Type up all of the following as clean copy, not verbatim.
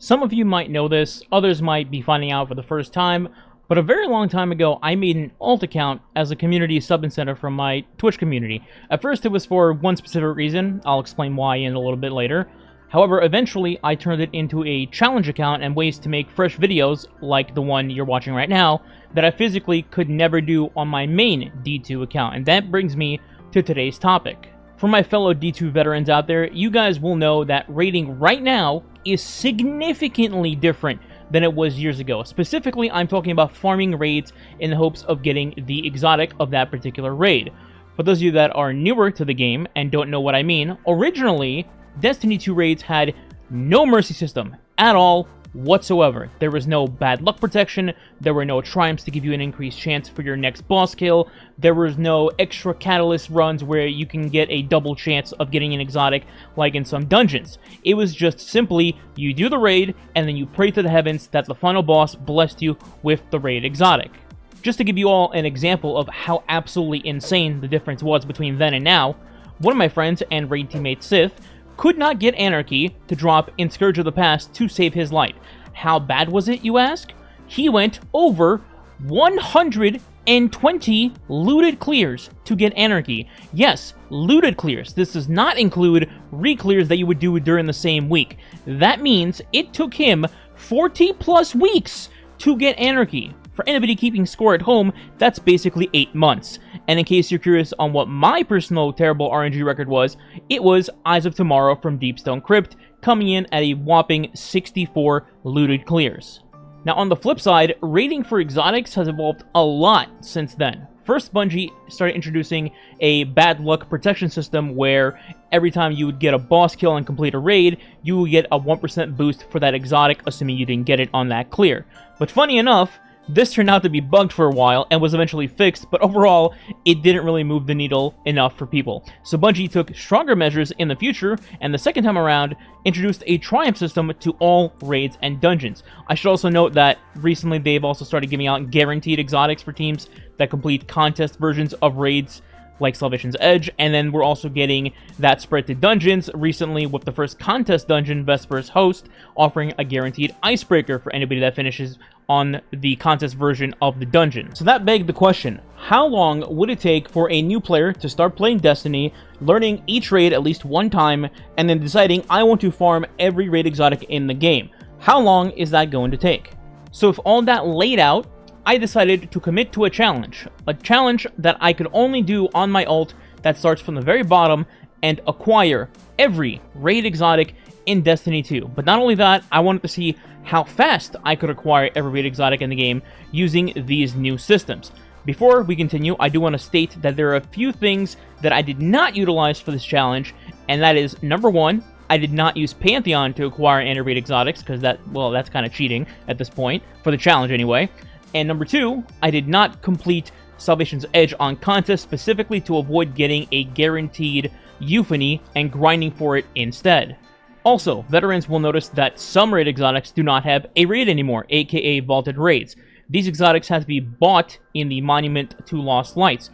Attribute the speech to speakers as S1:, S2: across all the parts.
S1: Some of you might know this, others might be finding out for the first time, but a very long time ago, I made an alt account as a community sub-incentive from my Twitch community. At first, it was for one specific reason. I'll explain why in a little bit later. However, eventually, I turned it into a challenge account and ways to make fresh videos, like the one you're watching right now, that I physically could never do on my main D2 account. And that brings me to today's topic. For my fellow D2 veterans out there, you guys will know that raiding right now is significantly different than it was years ago. Specifically, I'm talking about farming raids in the hopes of getting the exotic of that particular raid. For those of you that are newer to the game and don't know what I mean, originally, Destiny 2 raids had no mercy system at all whatsoever. There was no bad luck protection, there were no triumphs to give you an increased chance for your next boss kill, there was no extra catalyst runs where you can get a double chance of getting an exotic like in some dungeons. It was just simply, you do the raid, and then you pray to the heavens that the final boss blessed you with the raid exotic. Just to give you all an example of how absolutely insane the difference was between then and now, one of my friends and raid teammate Sith could not get Anarchy to drop in Scourge of the Past to save his life. How bad was it, you ask? He went over 120 looted clears to get Anarchy. Yes, looted clears. This does not include re-clears that you would do during the same week. That means it took him 40 plus weeks to get Anarchy. For anybody keeping score at home, that's basically 8 months. And in case you're curious on what my personal terrible RNG record was, it was Eyes of Tomorrow from Deepstone Crypt, coming in at a whopping 64 looted clears. Now on the flip side, raiding for exotics has evolved a lot since then. First, Bungie started introducing a bad luck protection system where every time you would get a boss kill and complete a raid, you would get a 1% boost for that exotic, assuming you didn't get it on that clear. But funny enough, this turned out to be bugged for a while and was eventually fixed, but overall, it didn't really move the needle enough for people. So Bungie took stronger measures in the future, and the second time around, introduced a triumph system to all raids and dungeons. I should also note that recently they've also started giving out guaranteed exotics for teams that complete contest versions of raids, like Salvation's Edge, and then we're also getting that spread to dungeons recently with the first contest dungeon, Vesper's Host, offering a guaranteed icebreaker for anybody that finishes on the contest version of the dungeon. So that begged the question, how long would it take for a new player to start playing Destiny, learning each raid at least one time, and then deciding I want to farm every raid exotic in the game? How long is that going to take? So with all that laid out, I decided to commit to a challenge that I could only do on my ult that starts from the very bottom and acquire every raid exotic in Destiny 2. But not only that, I wanted to see how fast I could acquire every raid exotic in the game using these new systems. Before we continue, I do want to state that there are a few things that I did not utilize for this challenge, and that is, number one, I did not use Pantheon to acquire any raid exotics, because that's kind of cheating at this point, for the challenge anyway. And number two, I did not complete Salvation's Edge on contest specifically to avoid getting a guaranteed euphony and grinding for it instead. Also, veterans will notice that some raid exotics do not have a raid anymore, aka vaulted raids. These exotics have to be bought in the Monument to Lost Lights.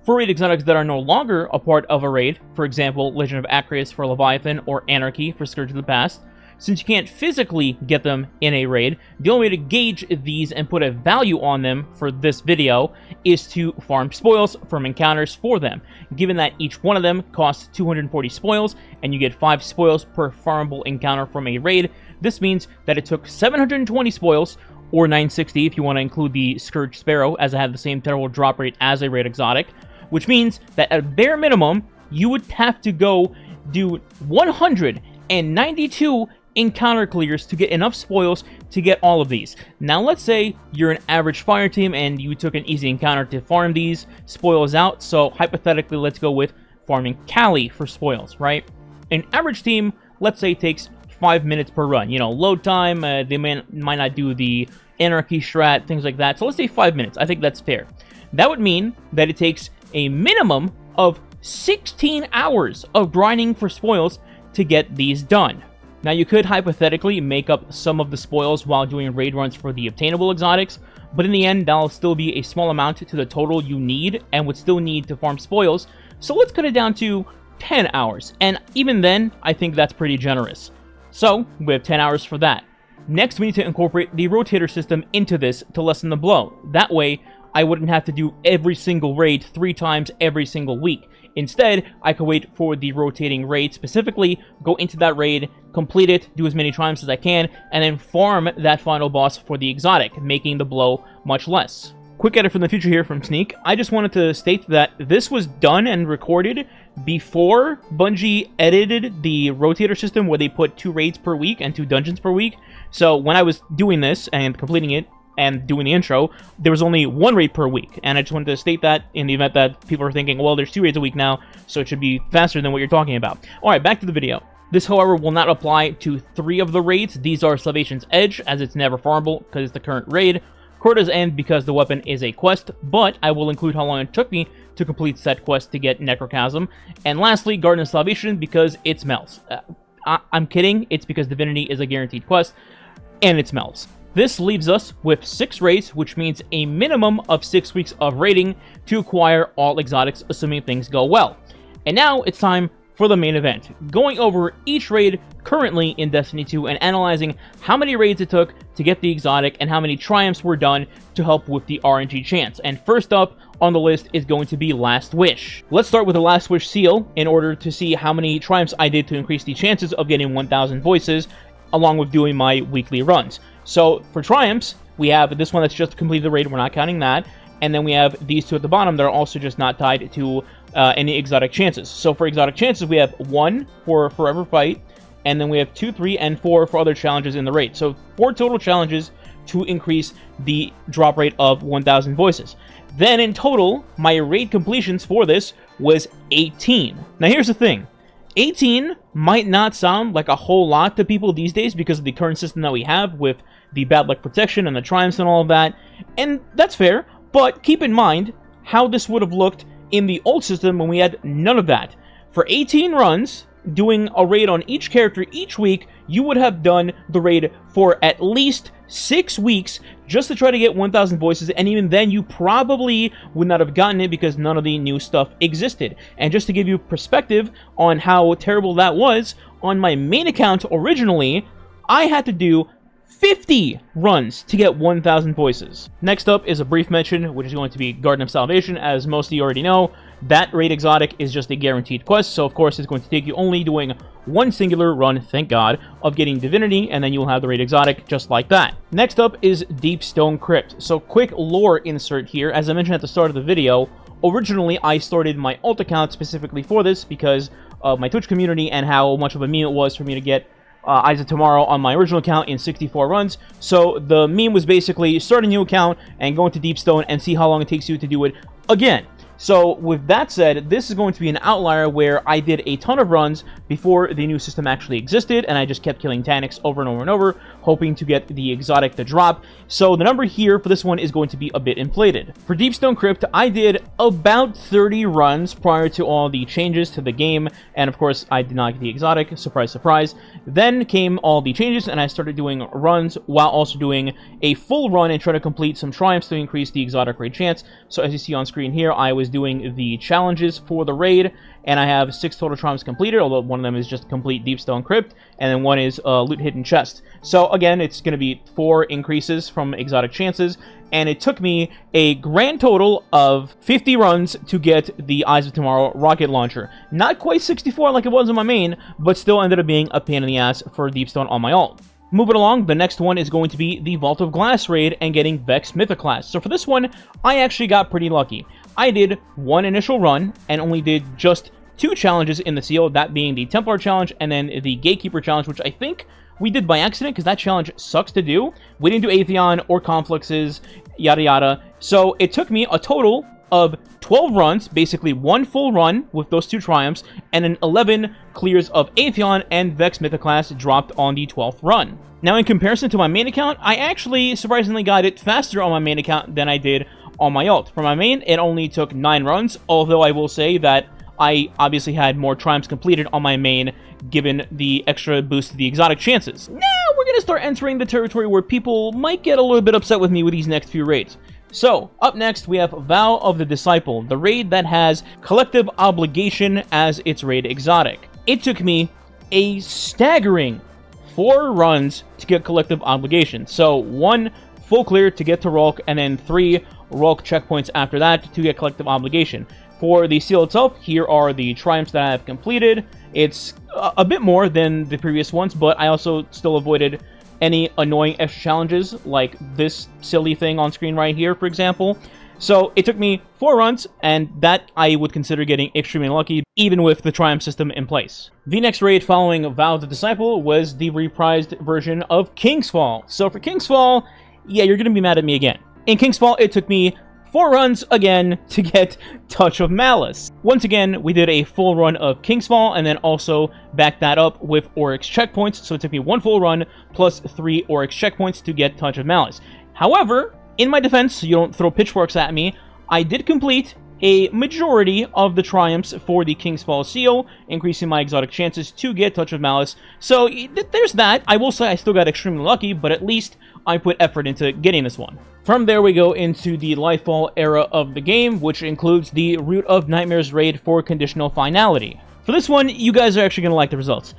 S1: For raid exotics that are no longer a part of a raid, for example, Legend of Acreus for Leviathan or Anarchy for Scourge of the Past, since you can't physically get them in a raid, the only way to gauge these and put a value on them for this video is to farm spoils from encounters for them. Given that each one of them costs 240 spoils, and you get 5 spoils per farmable encounter from a raid, this means that it took 720 spoils, or 960 if you want to include the Scourge Sparrow, as it had the same terrible drop rate as a raid exotic, which means that at bare minimum, you would have to go do 192 encounter clears to get enough spoils to get all of these. Now let's say you're an average fire team and you took an easy encounter to farm these spoils out, so hypothetically let's go with farming Kali for spoils, right? An average team, let's say, takes 5 minutes per run. You know, load time, they might not do the Anarchy strat, things like that, so let's say 5 minutes. I think that's fair. That would mean that it takes a minimum of 16 hours of grinding for spoils to get these done. Now, you could hypothetically make up some of the spoils while doing raid runs for the obtainable exotics, but in the end, that'll still be a small amount to the total you need and would still need to farm spoils, so let's cut it down to 10 hours, and even then, I think that's pretty generous. So, we have 10 hours for that. Next, we need to incorporate the Rotator system into this to lessen the blow. That way, I wouldn't have to do every single raid 3 times every single week. Instead, I could wait for the rotating raid specifically, go into that raid, complete it, do as many times as I can, and then farm that final boss for the exotic, making the blow much less. Quick edit from the future here from Sneak. I just wanted to state that this was done and recorded before Bungie edited the Rotator system where they put 2 raids per week and 2 dungeons per week. So when I was doing this and completing it and doing the intro, there was only 1 raid per week. And I just wanted to state that in the event that people are thinking, well, there's 2 raids a week now, so it should be faster than what you're talking about. Alright, back to the video. This, however, will not apply to 3 of the raids. These are Salvation's Edge, as it's never farmable because it's the current raid. Crota's End, because the weapon is a quest, but I will include how long it took me to complete said quest to get Necrochasm. And lastly, Garden of Salvation, because it smells. I'm kidding, it's because Divinity is a guaranteed quest, and it smells. This leaves us with 6 raids, which means a minimum of 6 weeks of raiding to acquire all exotics, assuming things go well. And now it's time for the main event, going over each raid currently in Destiny 2 and analyzing how many raids it took to get the exotic and how many triumphs were done to help with the RNG chance. And first up on the list is going to be Last Wish. Let's start with the Last Wish seal in order to see how many triumphs I did to increase the chances of getting 1,000 voices, along with doing my weekly runs. So for triumphs, we have this one that's just completed the raid, we're not counting that, and then we have these 2 at the bottom that are also just not tied to any exotic chances. So for exotic chances, we have 1 for Forever Fight, and then we have 2, 3, and 4 for other challenges in the raid. So 4 total challenges to increase the drop rate of 1,000 voices. Then in total, my raid completions for this was 18. Now here's the thing. 18 might not sound like a whole lot to people these days because of the current system that we have with the bad luck protection and the triumphs and all of that. And that's fair, but keep in mind how this would have looked in the old system when we had none of that. For 18 runs, doing a raid on each character each week, you would have done the raid for at least 6 weeks just to try to get 1,000 voices, and even then you probably would not have gotten it because none of the new stuff existed. And just to give you perspective on how terrible that was, on my main account originally, I had to do 50 runs to get 1,000 voices. Next up is a brief mention, which is going to be Garden of Salvation. As most of you already know, that raid exotic is just a guaranteed quest, so of course it's going to take you only doing 1 singular run, thank God, of getting Divinity, and then you'll have the raid exotic just like that. Next up is Deepstone Crypt. So quick lore insert here. As I mentioned at the start of the video, originally I started my alt account specifically for this because of my Twitch community and how much of a meme it was for me to get Eyes of Tomorrow on my original account in 64 runs. So the meme was basically start a new account and go into Deepstone and see how long it takes you to do it again. So with that said, this is going to be an outlier where I did a ton of runs before the new system actually existed, and I just kept killing Taniks over and over and over, hoping to get the exotic to drop. So the number here for this one is going to be a bit inflated. For Deepstone Crypt, I did about 30 runs prior to all the changes to the game, and of course I did not get the exotic, surprise surprise. Then came all the changes, and I started doing runs while also doing a full run and trying to complete some triumphs to increase the exotic raid chance. So as you see on screen here, I was doing the challenges for the raid, and I have 6 total triumphs completed, although one of them is just complete Deepstone Crypt, and then one is loot hidden chest. So again, it's going to be 4 increases from exotic chances, and it took me a grand total of 50 runs to get the Eyes of Tomorrow rocket launcher. Not quite 64 like it was on my main, but still ended up being a pain in the ass for Deepstone on my alt. Moving along, the next one is going to be the Vault of Glass raid and getting Vex Mythoclast. So for this one, I actually got pretty lucky. I did 1 initial run and only did just 2 challenges in the seal, that being the Templar challenge and then the Gatekeeper challenge, which I think we did by accident because that challenge sucks to do. We didn't do Atheon or Confluxes, yada yada. So it took me a total of 12 runs, basically 1 full run with those 2 triumphs, and then 11 clears of Atheon and Vex Mythoclast dropped on the 12th run. Now in comparison to my main account, I actually surprisingly got it faster on my main account than I did on my alt. For my main, it only took 9 runs, although I will say that I obviously had more triumphs completed on my main, given the extra boost to the exotic chances. Now we're going to start entering the territory where people might get a little bit upset with me with these next few raids. So, up next we have Vow of the Disciple, the raid that has Collective Obligation as its raid exotic. It took me a staggering 4 runs to get Collective Obligation. So 1 full clear to get to Rulk, and then 3 Rulk checkpoints after that to get Collective Obligation. For the seal itself, here are the triumphs that I have completed. It's a bit more than the previous ones, but I also still avoided any annoying extra challenges, like this silly thing on screen right here, for example. So it took me 4 runs, and that I would consider getting extremely lucky, even with the triumph system in place. The next raid following Vow the Disciple was the reprised version of King's Fall. So for King's Fall, yeah, you're gonna be mad at me again. In King's Fall, it took me 4 runs again to get Touch of Malice. Once again, we did a full run of King's Fall and then also backed that up with Oryx checkpoints. So it took me 1 full run plus 3 Oryx checkpoints to get Touch of Malice. However, in my defense, so you don't throw pitchforks at me, I did complete a majority of the triumphs for the King's Fall seal, increasing my exotic chances to get Touch of Malice. So there's that. I will say I still got extremely lucky, but at least I put effort into getting this one. From there, we go into the Lightfall era of the game, which includes the Root of Nightmares raid for conditional finality. For this one, you guys are actually going to like the results.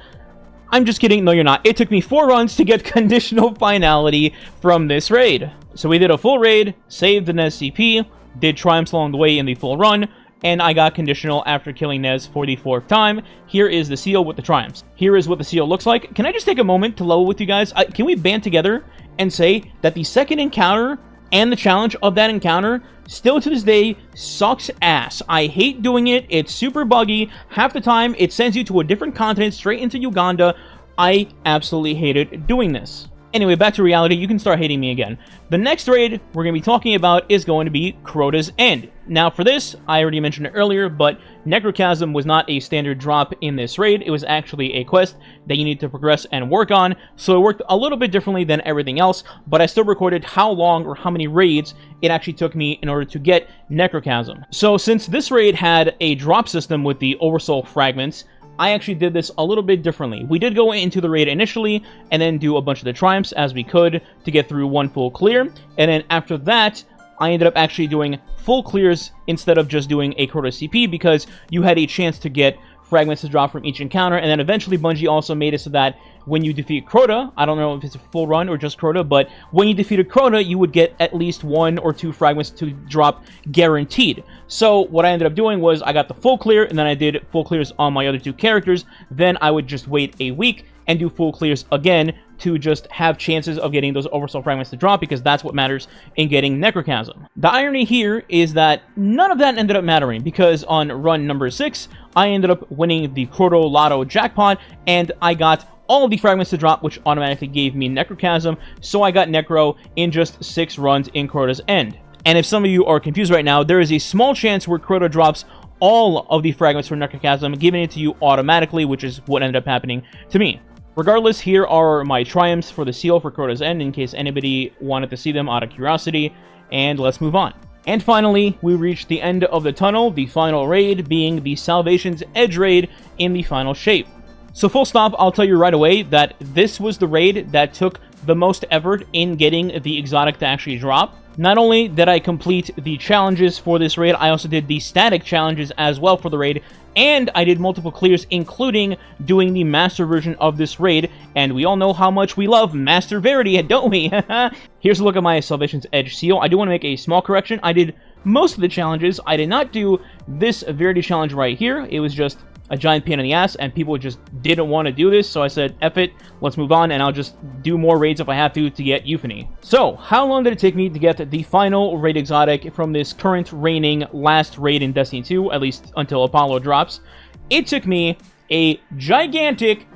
S1: I'm just kidding. No, you're not. It took me 4 runs to get conditional finality from this raid. So we did a full raid, saved an SCP, did triumphs along the way in the full run, and I got conditional after killing Nez for the 4th time. Here is the seal with the triumphs. Here is what the seal looks like. Can I just take a moment to level with you guys? Can we band together and say that the second encounter and the challenge of that encounter still to this day sucks ass? I hate doing it. It's super buggy. Half the time, it sends you to a different continent, straight into Uganda. I absolutely hated doing this. Anyway, back to reality. You can start hating me again. The next raid we're going to be talking about is going to be Crota's End. Now, for this, I already mentioned it earlier, but Necrochasm was not a standard drop in this raid. It was actually a quest that you need to progress and work on, so it worked a little bit differently than everything else, but I still recorded how long or how many raids it actually took me in order to get Necrochasm. So, since this raid had a drop system with the Oversoul fragments, I actually did this a little bit differently. We did go into the raid initially, and then do a bunch of the triumphs as we could to get through 1 full clear, and then after that, I ended up actually doing full clears instead of just doing a Crota CP, because you had a chance to get fragments to drop from each encounter, and then eventually Bungie also made it so that when you defeat Crota, I don't know if it's a full run or just Crota, but when you defeated Crota, you would get at least 1 or 2 fragments to drop guaranteed. So what I ended up doing was I got the full clear, and then I did full clears on my other 2 characters. Then I would just wait a week and do full clears again to just have chances of getting those Oversoul fragments to drop, because that's what matters in getting Necrochasm. The irony here is that none of that ended up mattering, because on run number 6, I ended up winning the Crota Lotto jackpot, and I got all of the fragments to drop, which automatically gave me Necrochasm, so I got Necro in just 6 runs in Crota's End. And if some of you are confused right now, there is a small chance where Crota drops all of the fragments for Necrochasm, giving it to you automatically, which is what ended up happening to me. Regardless, here are my triumphs for the seal for Crota's End, in case anybody wanted to see them out of curiosity, and let's move on. And finally, we reached the end of the tunnel, the final raid being the Salvation's Edge raid in the final shape. So full stop, I'll tell you right away that this was the raid that took the most effort in getting the exotic to actually drop. Not only did I complete the challenges for this raid, I also did the static challenges as well for the raid, and I did multiple clears, including doing the master version of this raid, and we all know how much we love Master Verity, don't we? Here's a look at my Salvation's Edge seal. I do want to make a small correction. I did most of the challenges. I did not do this Verity challenge right here. It was just a giant pain in the ass, and people just didn't want to do this, so I said, F it, let's move on, and I'll just do more raids if I have to get Euphony. So, how long did it take me to get the final raid exotic from this current reigning last raid in Destiny 2, at least until Apollo drops? It took me a gigantic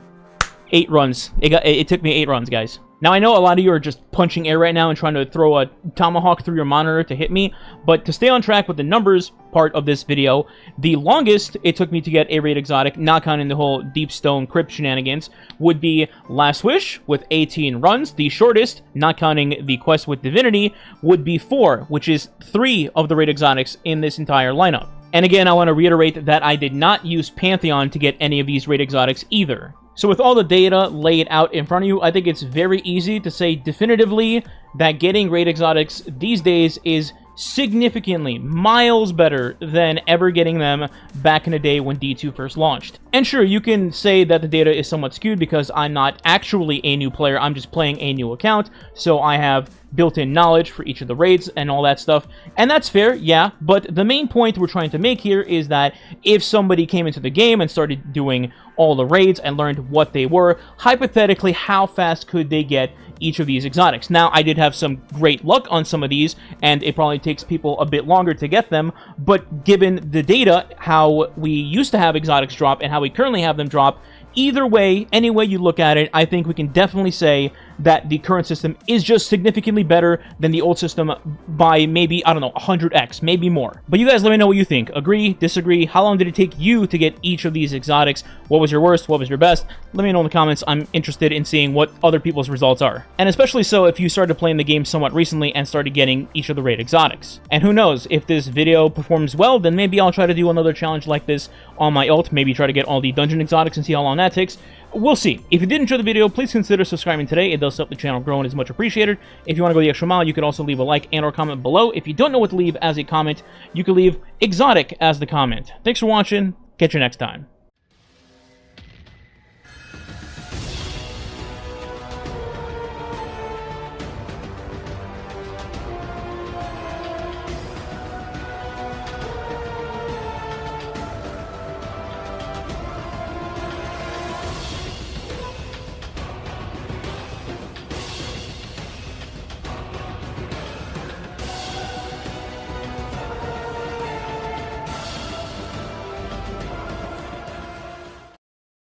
S1: 8 runs. It took me 8 runs, guys. Now, I know a lot of you are just punching air right now and trying to throw a tomahawk through your monitor to hit me, but to stay on track with the numbers part of this video, the longest it took me to get a raid exotic, not counting the whole Deep Stone Crypt shenanigans, would be Last Wish with 18 runs. The shortest, not counting the quest with Divinity, would be 4, which is 3 of the raid exotics in this entire lineup. And again, I want to reiterate that I did not use Pantheon to get any of these raid exotics either. So with all the data laid out in front of you, I think it's very easy to say definitively that getting raid exotics these days is significantly, miles better than ever getting them back in the day when D2 first launched. And sure, you can say that the data is somewhat skewed because I'm not actually a new player, I'm just playing a new account, so I have built-in knowledge for each of the raids and all that stuff, and that's fair, yeah, but the main point we're trying to make here is that if somebody came into the game and started doing all the raids and learned what they were, hypothetically, how fast could they get each of these exotics? Now, I did have some great luck on some of these, and it probably takes people a bit longer to get them, but given the data, how we used to have exotics drop and how we currently have them drop, either way, any way you look at it, I think we can definitely say that the current system is just significantly better than the old system by maybe, I don't know, 100x, maybe more. But you guys let me know what you think. Agree? Disagree? How long did it take you to get each of these exotics? What was your worst? What was your best? Let me know in the comments. I'm interested in seeing what other people's results are. And especially so if you started playing the game somewhat recently and started getting each of the raid exotics. And who knows, if this video performs well, then maybe I'll try to do another challenge like this on my ult, maybe try to get all the dungeon exotics and see how long that takes. We'll see. If you did enjoy the video, please consider subscribing today. It does help the channel grow and is much appreciated. If you want to go the extra mile, you could also leave a like and or comment below. If you don't know what to leave as a comment, you can leave exotic as the comment. Thanks for watching. Catch you next time.